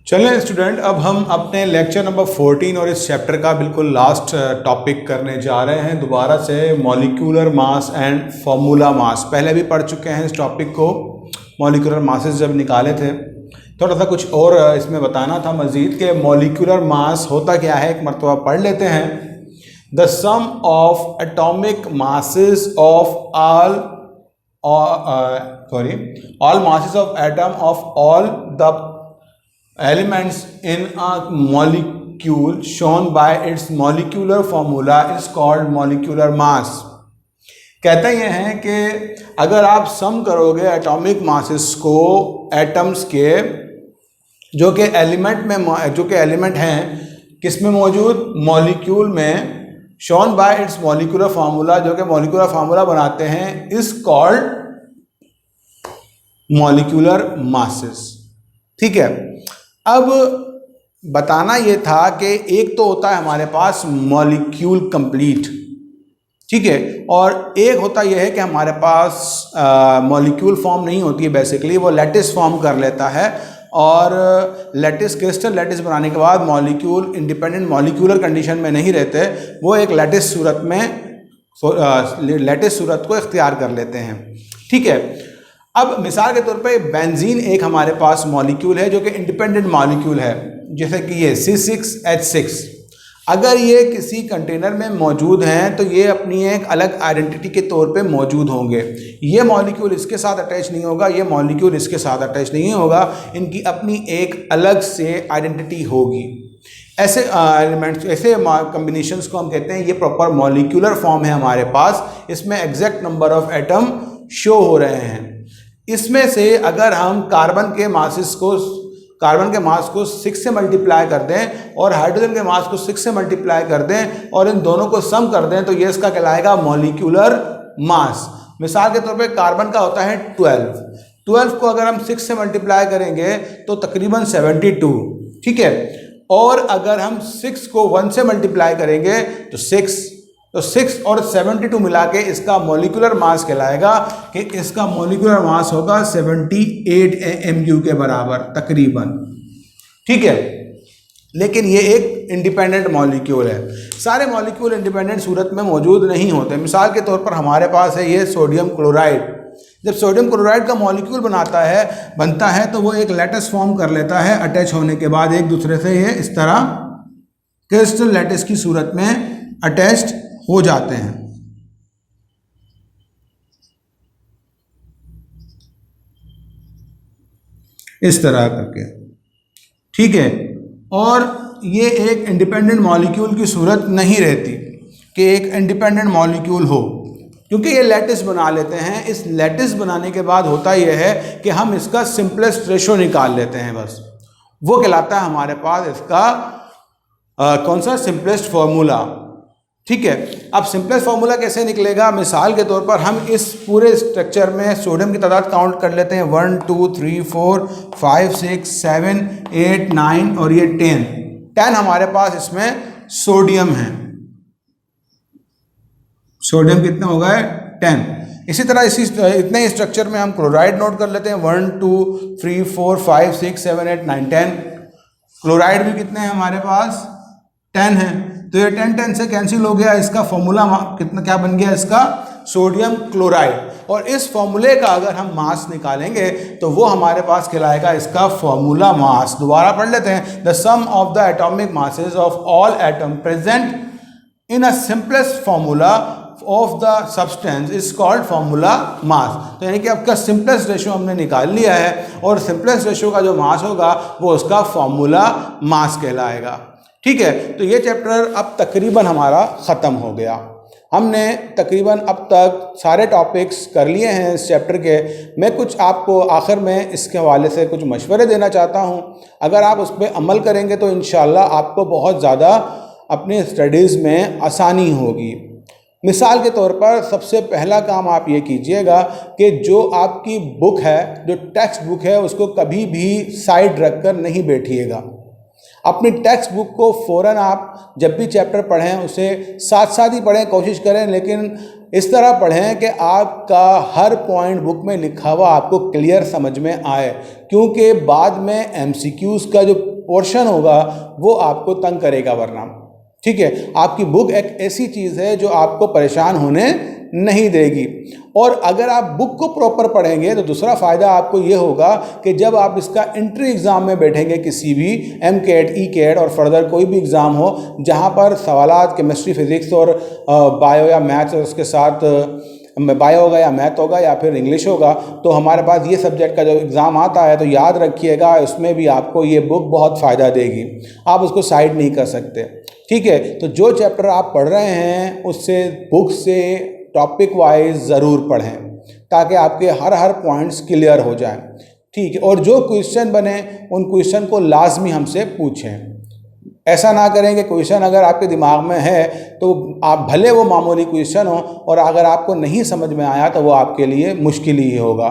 चलें स्टूडेंट, अब हम अपने लेक्चर नंबर 14 और इस चैप्टर का बिल्कुल लास्ट टॉपिक करने जा रहे हैं दोबारा से। Molecular mass and formula mass पहले भी पढ़ चुके हैं इस टॉपिक को। मॉलिक्यूलर मासेस जब निकाले थे, थोड़ा सा कुछ और इसमें बताना था मज़ीद कि मॉलिक्यूलर मास होता क्या है, एक मरतबा पढ़ लेते हैं। The sum of atomic masses of all masses of atom of all the elements in a molecule shown by its molecular formula is called molecular mass। कहते ये हैं कि अगर आप सम करोगे एटॉमिक मासेस को एटम्स के जो कि एलिमेंट हैं किस में मौजूद, मॉलिक्यूल में, shown by it's molecular formula, जो कि मॉलिक्यूलर फार्मूला बनाते हैं, इज कॉल्ड मॉलिक्यूलर मासेस। ठीक है, अब बताना ये था कि एक तो होता है हमारे पास मॉलिक्यूल कंप्लीट, ठीक है, और एक होता यह है कि हमारे पास मॉलिक्यूल फॉर्म नहीं होती है, बेसिकली वो लैटिस फॉर्म कर लेता है। और लैटिस, क्रिस्टल लैटिस बनाने के बाद मॉलिक्यूल इंडिपेंडेंट मॉलिक्यूलर कंडीशन में नहीं रहते, वो एक लैटिस सूरत में लैटिस सूरत को इख्तियार कर लेते हैं। ठीक है, अब मिसाल के तौर पे बेंजीन एक हमारे पास मॉलिक्यूल है जो कि इंडिपेंडेंट मॉलिक्यूल है, जैसे कि ये C6H6। अगर ये किसी कंटेनर में मौजूद हैं तो ये अपनी एक अलग आइडेंटिटी के तौर पे मौजूद होंगे। ये मॉलिक्यूल इसके साथ अटैच नहीं होगा, ये मॉलिक्यूल इसके साथ अटैच नहीं होगा, इनकी अपनी एक अलग से आइडेंटिटी होगी। ऐसे एलिमेंट्स, ऐसे कम्बिनेशंस को हम कहते हैं ये प्रॉपर मॉलिक्यूलर फॉर्म है हमारे पास। इसमें exact number of atom show हो रहे हैं। इसमें से अगर हम कार्बन के मास को 6 से मल्टीप्लाई कर दें और हाइड्रोजन के मास को 6 से मल्टीप्लाई कर दें और इन दोनों को सम कर दें तो ये इसका कहलाएगा मॉलिक्यूलर मास। मिसाल के तौर पे कार्बन का होता है 12 को अगर हम 6 से मल्टीप्लाई करेंगे तो तकरीबन 72। ठीक है, और अगर हम 6 को 1 से मल्टीप्लाई करेंगे तो 6 और 72 मिला के इसका मॉलिक्यूलर मास कहलाएगा कि इसका मॉलिक्यूलर मास होगा 78 AMU के बराबर तकरीबन। ठीक है, लेकिन ये एक इंडिपेंडेंट मॉलिक्यूल है। सारे मॉलिक्यूल इंडिपेंडेंट सूरत में मौजूद नहीं होते। मिसाल के तौर पर हमारे पास है ये सोडियम क्लोराइड। जब सोडियम क्लोराइड का मॉलिक्यूल बनता है तो वो एक लैटिस फॉर्म कर लेता है। अटैच होने के बाद एक दूसरे से ये इस तरह क्रिस्टल लैटिस की सूरत में अटैच्ड हो जाते हैं। इस तरह करके, ठीक है, और ये एक इंडिपेंडेंट मॉलिक्यूल की सूरत नहीं रहती कि एक इंडिपेंडेंट मॉलिक्यूल हो, क्योंकि ये लैटिस बना लेते हैं। इस लैटिस बनाने के बाद होता यह है कि हम इसका सिंपलेस्ट रेशो निकाल लेते हैं, बस वो कहलाता है हमारे पास इसका कौन सा, सिंपलेस्ट फॉर्मूला। ठीक है, अब सिंपलेस्ट फार्मूला कैसे निकलेगा? मिसाल के तौर पर हम इस पूरे स्ट्रक्चर में सोडियम की तादाद काउंट कर लेते हैं, 1 2 3 4 5 6 7 8 9 और ये 10 हमारे पास इसमें सोडियम है। सोडियम कितने हो गए? 10। इसी तरह इतने ही स्ट्रक्चर में हम क्लोराइड नोट कर लेते हैं, 1 2 3 4 5 6 7 8 9 10। क्लोराइड भी कितने हैं हमारे पास? 10 है। तो ये 10 से कैंसिल हो गया। इसका फॉर्मूला कितना क्या बन गया? इसका सोडियम क्लोराइड। और इस फॉर्मूले का अगर हम मास निकालेंगे तो वो हमारे पास कहलाएगा इसका फॉर्मूला मास। दोबारा पढ़ लेते हैं, the sum of the atomic masses of all atom present in a simplest formula of the substance is called formula mass. तो यानी कि आपका सिंपलेस्ट रेशो हमने निकाल लिया है और सिंपलेस्ट रेशो का जो मास होगा वो उसका फॉर्मूला मास कहलाएगा। ठीक है, तो ये चैप्टर अब तकरीबन हमारा ख़त्म हो गया। हमने तकरीबन अब तक सारे टॉपिक्स कर लिए हैं इस चैप्टर के। मैं कुछ आपको आखिर में इसके हवाले से कुछ मशवरे देना चाहता हूँ। अगर आप उस पर अमल करेंगे तो इंशाल्लाह आपको बहुत ज़्यादा अपनी स्टडीज़ में आसानी होगी। मिसाल के तौर पर सबसे पहला काम आप ये कीजिएगा कि जो आपकी बुक है, जो टेक्स्ट बुक है, उसको कभी भी साइड रख कर नहीं बैठिएगा। अपनी टेक्स्ट बुक को फ़ौरन आप जब भी चैप्टर पढ़ें उसे साथ साथ ही पढ़ें, कोशिश करें, लेकिन इस तरह पढ़ें कि आपका हर पॉइंट बुक में लिखा हुआ आपको क्लियर समझ में आए, क्योंकि बाद में एमसीक्यूज़ का जो पोर्शन होगा वो आपको तंग करेगा वरना। ठीक है, आपकी बुक एक ऐसी चीज़ है जो आपको परेशान होने नहीं देगी। और अगर आप बुक को प्रॉपर पढ़ेंगे तो दूसरा फ़ायदा आपको ये होगा कि जब आप इसका एंट्री एग्ज़ाम में बैठेंगे, किसी भी MCAT, ECAT और फर्दर कोई भी एग्ज़ाम हो जहाँ पर सवालात केमिस्ट्री, फिज़िक्स और बायो या मैथ्स और उसके साथ बायो होगा या मैथ होगा या फिर इंग्लिश होगा, तो हमारे पास ये सब्जेक्ट का जो एग्ज़ाम आता है तो याद रखिएगा उसमें भी आपको ये बुक बहुत फ़ायदा देगी, आप उसको साइड नहीं कर सकते। ठीक है, तो जो चैप्टर आप पढ़ रहे हैं उससे बुक से टॉपिक वाइज ज़रूर पढ़ें ताकि आपके हर पॉइंट्स क्लियर हो जाएं। ठीक है, और जो क्वेश्चन बने उन क्वेश्चन को लाजमी हमसे पूछें। ऐसा ना करें कि क्वेश्चन अगर आपके दिमाग में है तो आप भले वो मामूली क्वेश्चन हो और अगर आपको नहीं समझ में आया तो वो आपके लिए मुश्किल ही होगा।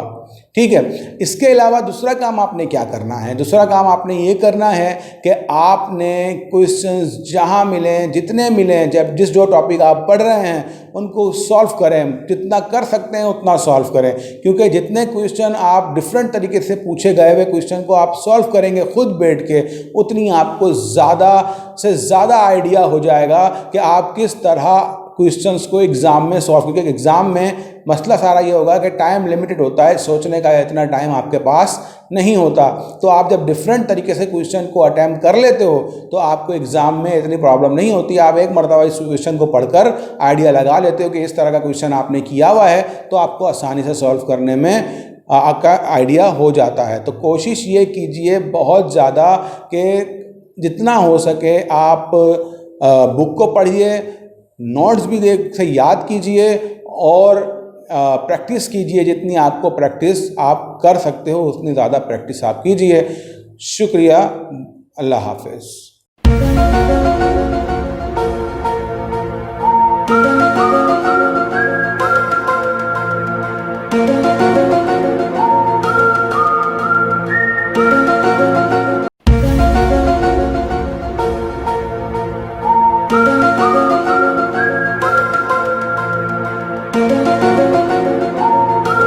ठीक है, इसके अलावा दूसरा काम आपने क्या करना है? दूसरा काम आपने ये करना है कि आपने क्वेश्चंस जहाँ मिलें, जितने मिलें, जब जो टॉपिक आप पढ़ रहे हैं उनको सॉल्व करें, जितना कर सकते हैं उतना सॉल्व करें, क्योंकि जितने क्वेश्चन आप डिफरेंट तरीके से पूछे गए हुए क्वेश्चन को आप सॉल्व करेंगे खुद बैठ के, उतनी आपको ज़्यादा से ज़्यादा आइडिया हो जाएगा कि आप किस तरह क्वेश्चंस को एग्ज़ाम में सॉल्व, क्योंकि एग्ज़ाम में मसला सारा ये होगा कि टाइम लिमिटेड होता है, सोचने का इतना टाइम आपके पास नहीं होता। तो आप जब डिफरेंट तरीके से क्वेश्चन को अटैम्प्ट कर लेते हो तो आपको एग्ज़ाम में इतनी प्रॉब्लम नहीं होती। आप एक मरतबा इस क्वेश्चन को पढ़कर आइडिया लगा लेते हो कि इस तरह का क्वेश्चन आपने किया हुआ है, तो आपको आसानी से सॉल्व करने में आपका आइडिया हो जाता है। तो कोशिश ये कीजिए बहुत ज़्यादा कि जितना हो सके आप बुक को पढ़िए, नोट्स भी देख से याद कीजिए और प्रैक्टिस कीजिए। जितनी आपको प्रैक्टिस आप कर सकते हो उतनी ज़्यादा प्रैक्टिस आप कीजिए। शुक्रिया, अल्लाह हाफिज़।